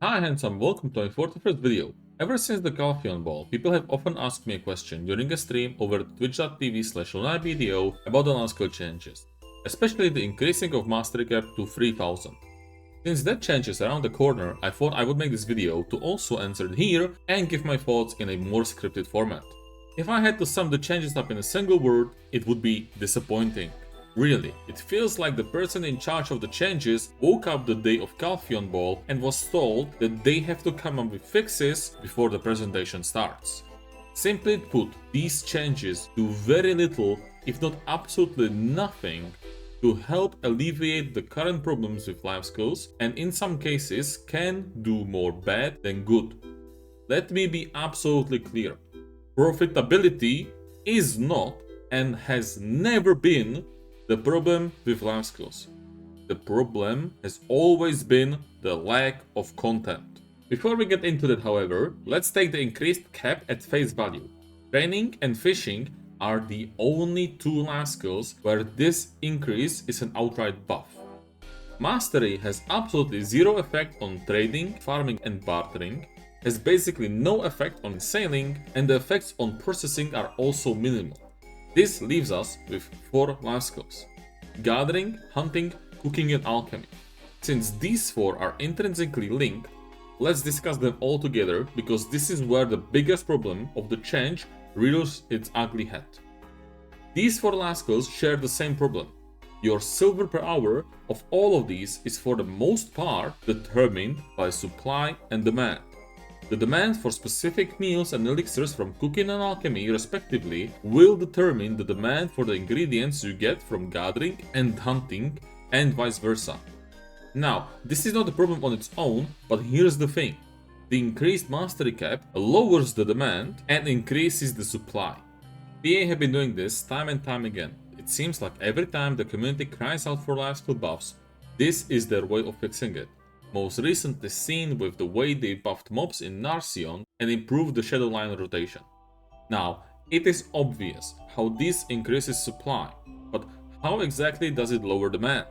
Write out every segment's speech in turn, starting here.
Hi handsome, welcome to my 41st video. Ever since the Calphion Ball, people have often asked me a question during a stream over twitch.tv/Luneye BDO about the Lifeskills changes, especially the increasing of mastery cap to 3000. Since that change is around the corner, I thought I would make this video to also answer it here and give my thoughts in a more scripted format. If I had to sum the changes up in a single word, it would be disappointing. Really, it feels like the person in charge of the changes woke up the day of Calphion Ball and was told that they have to come up with fixes before the presentation starts. Simply put, these changes do very little, if not absolutely nothing, to help alleviate the current problems with Lifeskills, and in some cases can do more bad than good. Let me be absolutely clear. Profitability is not and has never been the problem with Lifeskills. The problem has always been the lack of content. Before we get into that, however, let's take the increased cap at face value. Training and fishing are the only two Lifeskills where this increase is an outright buff. Mastery has absolutely zero effect on trading, farming and bartering, has basically no effect on sailing, and the effects on processing are also minimal. This leaves us with 4 Lifeskills: gathering, hunting, cooking and alchemy. Since these 4 are intrinsically linked, let's discuss them all together because this is where the biggest problem of the change rears its ugly head. These 4 Lifeskills share the same problem. Your silver per hour of all of these is for the most part determined by supply and demand. The demand for specific meals and elixirs from cooking and alchemy respectively will determine the demand for the ingredients you get from gathering and hunting and vice versa. Now, this is not a problem on its own, but here's the thing. The increased mastery cap lowers the demand and increases the supply. BA have been doing this time and time again. It seems like every time the community cries out for lifeskill buffs, this is their way of fixing it. Most recently seen with the way they buffed mobs in Narcion and improved the shadow line rotation. Now, it is obvious how this increases supply, but how exactly does it lower demand?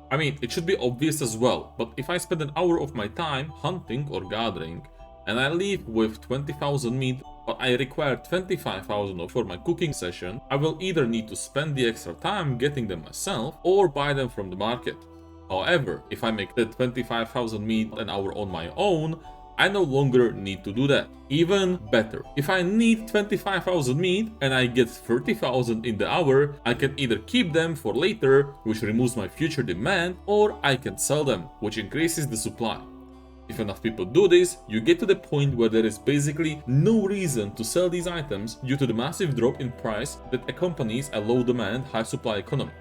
I mean, it should be obvious as well, but if I spend an hour of my time hunting or gathering, and I leave with 20,000 meat, but I require 25,000 for my cooking session, I will either need to spend the extra time getting them myself or buy them from the market. However, if I make that 25,000 meat an hour on my own, I no longer need to do that. Even better, if I need 25,000 meat and I get 30,000 in the hour, I can either keep them for later, which removes my future demand, or I can sell them, which increases the supply. If enough people do this, you get to the point where there is basically no reason to sell these items due to the massive drop in price that accompanies a low demand, high supply economy.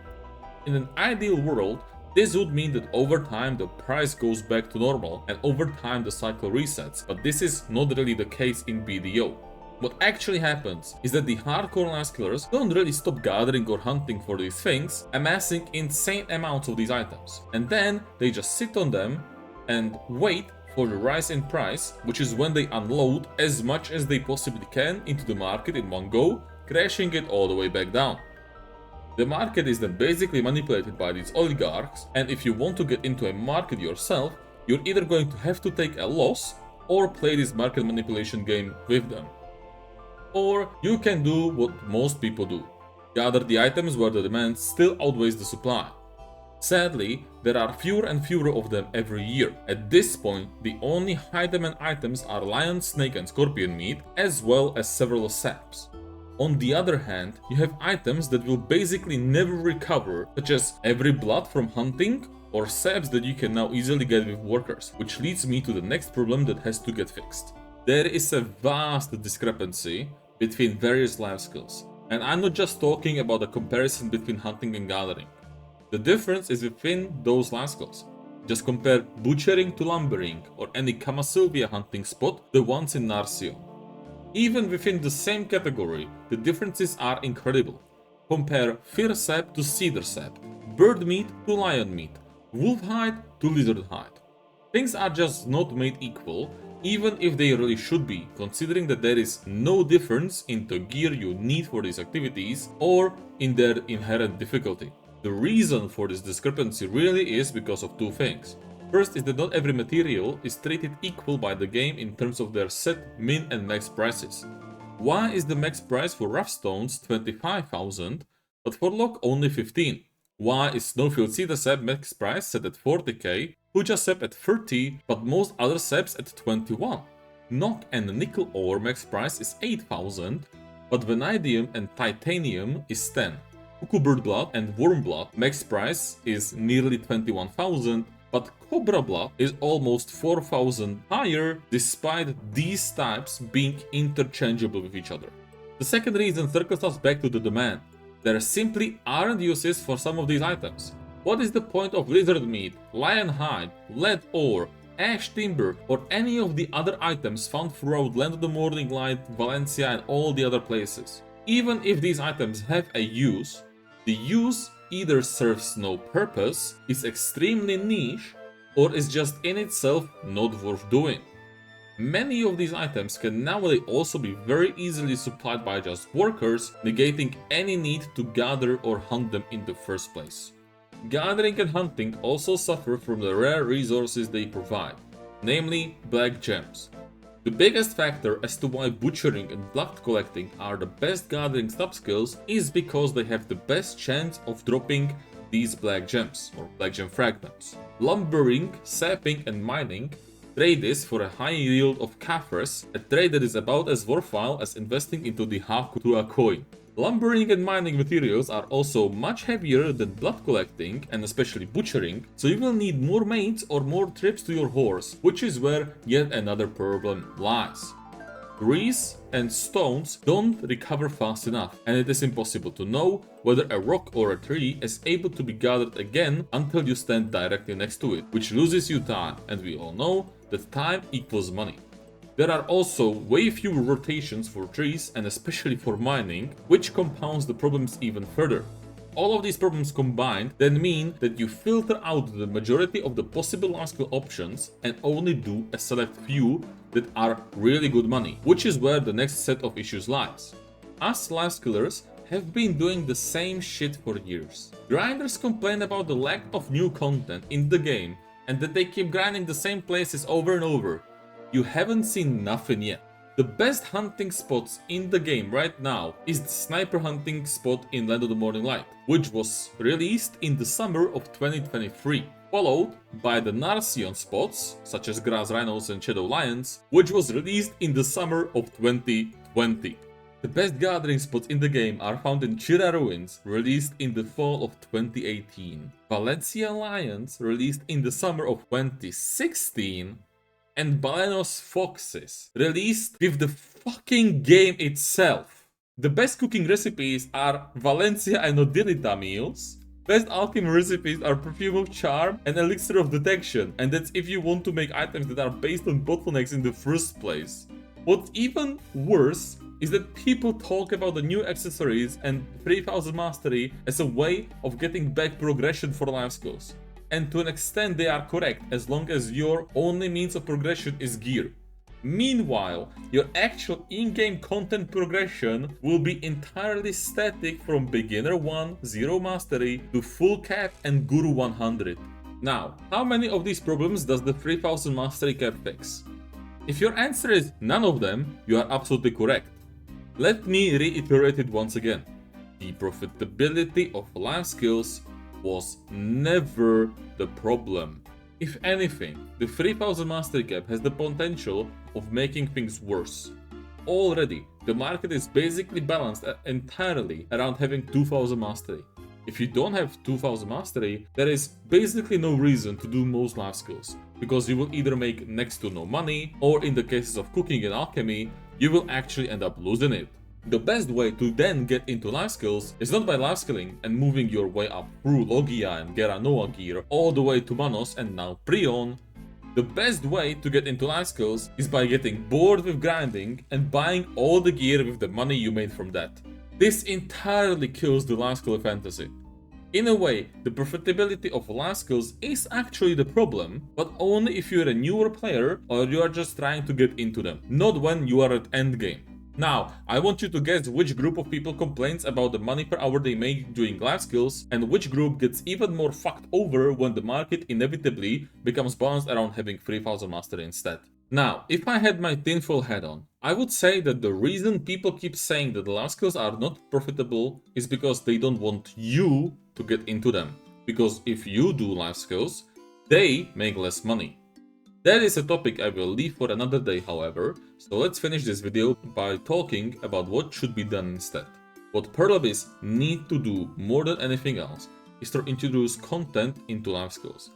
In an ideal world, this would mean that over time the price goes back to normal and over time the cycle resets, but this is not really the case in BDO. What actually happens is that the hardcore Lifeskillers don't really stop gathering or hunting for these things, amassing insane amounts of these items, and then they just sit on them and wait for the rise in price, which is when they unload as much as they possibly can into the market in one go, crashing it all the way back down. The market is then basically manipulated by these oligarchs, and if you want to get into a market yourself, you're either going to have to take a loss or play this market manipulation game with them. Or you can do what most people do: gather the items where the demand still outweighs the supply. Sadly, there are fewer and fewer of them every year. At this point, the only high demand items are lion, snake and scorpion meat, as well as several saps. On the other hand, you have items that will basically never recover, such as every blood from hunting or saps that you can now easily get with workers, which leads me to the next problem that has to get fixed. There is a vast discrepancy between various Lifeskills, and I'm not just talking about a comparison between hunting and gathering. The difference is within those Lifeskills. Just compare butchering to lumbering or any Kamasylvia hunting spot, the ones in Narcion. Even within the same category, the differences are incredible. Compare fir sap to cedar sap, bird meat to lion meat, wolf hide to lizard hide. Things are just not made equal, even if they really should be, considering that there is no difference in the gear you need for these activities or in their inherent difficulty. The reason for this discrepancy really is because of two things. First is that not every material is treated equal by the game in terms of their set, min and max prices. Why is the max price for rough stones 25,000, but for lock only 15? Why is Snowfield Cedar Sep max price set at 40k, Puja Sep at 30, but most other Seps at 21? Knock and nickel ore max price is 8,000, but vanadium and titanium is 10. Cuckoo bird blood and worm blood max price is nearly 21,000, but cobra blood is almost 4,000 higher despite these types being interchangeable with each other. The second reason circles us back to the demand. There simply aren't uses for some of these items. What is the point of lizard meat, lion hide, lead ore, ash timber, or any of the other items found throughout Land of the Morning Light, Valencia and all the other places? Even if these items have a use, the use either serves no purpose, is extremely niche, or is just in itself not worth doing. Many of these items can nowadays also be very easily supplied by just workers, negating any need to gather or hunt them in the first place. Gathering and hunting also suffer from the rare resources they provide, namely black gems. The biggest factor as to why butchering and blood collecting are the best gathering sub-skills is because they have the best chance of dropping these black gems, or black gem fragments. Lumbering, sapping and mining trade this for a high yield of kaffers, a trade that is about as worthwhile as investing into the Haku to a coin. Lumbering and mining materials are also much heavier than blood collecting and especially butchering, so you will need more mates or more trips to your horse, which is where yet another problem lies. Trees and stones don't recover fast enough, and it is impossible to know whether a rock or a tree is able to be gathered again until you stand directly next to it, which loses you time, and we all know that time equals money. There are also way fewer rotations for trees and especially for mining, which compounds the problems even further. All of these problems combined then mean that you filter out the majority of the possible lifeskill options and only do a select few that are really good money, which is where the next set of issues lies. Us lifeskillers have been doing the same shit for years. Grinders complain about the lack of new content in the game and that they keep grinding the same places over and over. You haven't seen nothing yet. The best hunting spots in the game right now is the sniper hunting spot in Land of the Morning Light, which was released in the summer of 2023, followed by the Narcion spots, such as Grass Rhinos and Shadow Lions, which was released in the summer of 2020. The best gathering spots in the game are found in Chira Ruins, released in the fall of 2018, Valencia Lions, released in the summer of 2016, and Balenos Foxes, released with the fucking game itself. The best cooking recipes are Valencia and Odilita meals. Best alchemy recipes are Perfume of Charm and Elixir of Detection, and that's if you want to make items that are based on bottlenecks in the first place. What's even worse is that people talk about the new accessories and 3000 mastery as a way of getting back progression for life skills. And to an extent they are correct, as long as your only means of progression is gear. Meanwhile, your actual in-game content progression will be entirely static from beginner 1, 0 mastery to full cap and guru 100. Now, how many of these problems does the 3000 mastery cap fix? If your answer is none of them, you are absolutely correct. Let me reiterate it once again. The profitability of life skills was never the problem. If anything, the 3000 mastery cap has the potential of making things worse. Already, the market is basically balanced entirely around having 2000 mastery. If you don't have 2000 mastery, there is basically no reason to do most life skills, because you will either make next to no money, or in the cases of cooking and alchemy, you will actually end up losing it. The best way to then get into life skills is not by life skilling and moving your way up through Logia and Geranoa gear all the way to Manos and now Prion. The best way to get into life skills is by getting bored with grinding and buying all the gear with the money you made from that. This entirely kills the life skill fantasy. In a way, the profitability of life skills is actually the problem, but only if you're a newer player or you are just trying to get into them, not when you are at endgame. Now, I want you to guess which group of people complains about the money per hour they make doing life skills, and which group gets even more fucked over when the market inevitably becomes balanced around having 3000 mastery instead. Now, if I had my tinfoil hat on, I would say that the reason people keep saying that the life skills are not profitable is because they don't want you to get into them. Because if you do life skills, they make less money. That is a topic I will leave for another day, however, so let's finish this video by talking about what should be done instead. What Perlabis need to do more than anything else is to introduce content into life skills.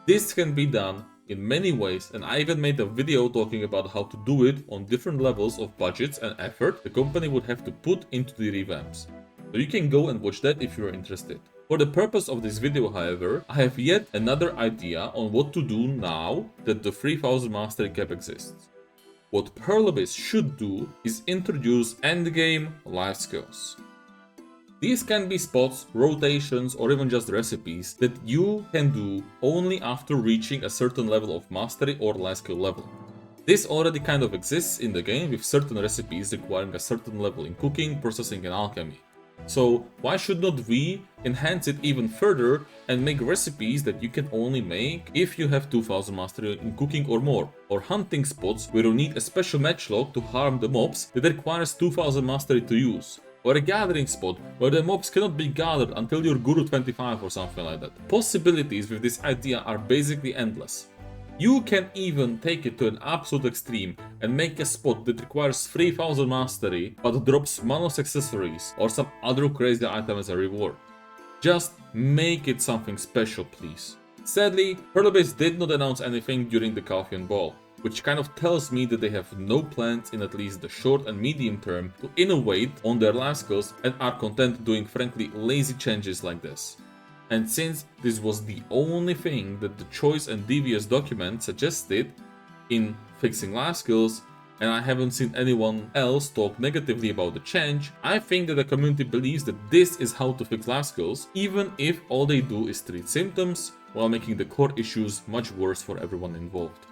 This can be done in many ways, and I even made a video talking about how to do it on different levels of budgets and effort the company would have to put into the revamps. So you can go and watch that if you're interested. For the purpose of this video, however, I have yet another idea on what to do now that the 3000 mastery cap exists. What Perlabis should do is introduce endgame life skills. These can be spots, rotations, or even just recipes that you can do only after reaching a certain level of mastery or life skill level. This already kind of exists in the game with certain recipes requiring a certain level in cooking, processing, and alchemy. So why should not we enhance it even further and make recipes that you can only make if you have 2000 mastery in cooking or more, or hunting spots where you need a special matchlock to harm the mobs that requires 2000 mastery to use, or a gathering spot where the mobs cannot be gathered until you're Guru 25 or something like that. Possibilities with this idea are basically endless. You can even take it to an absolute extreme and make a spot that requires 3000 mastery but drops Manos accessories or some other crazy item as a reward. Just make it something special, please. Sadly, Perlabase did not announce anything during the Calphian Ball, which kind of tells me that they have no plans in at least the short and medium term to innovate on their life skills and are content doing frankly lazy changes like this. And since this was the only thing that the Choice and Devious document suggested in fixing life skills, and I haven't seen anyone else talk negatively about the change, I think that the community believes that this is how to fix life skills, even if all they do is treat symptoms while making the core issues much worse for everyone involved.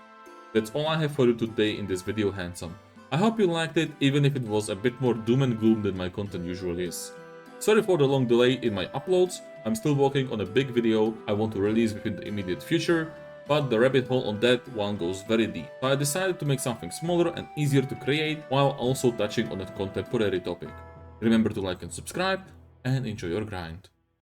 That's all I have for you today in this video, handsome. I hope you liked it, even if it was a bit more doom and gloom than my content usually is. Sorry for the long delay in my uploads. I'm still working on a big video I want to release within the immediate future, but the rabbit hole on that one goes very deep. So I decided to make something smaller and easier to create while also touching on a contemporary topic. Remember to like and subscribe, and enjoy your grind.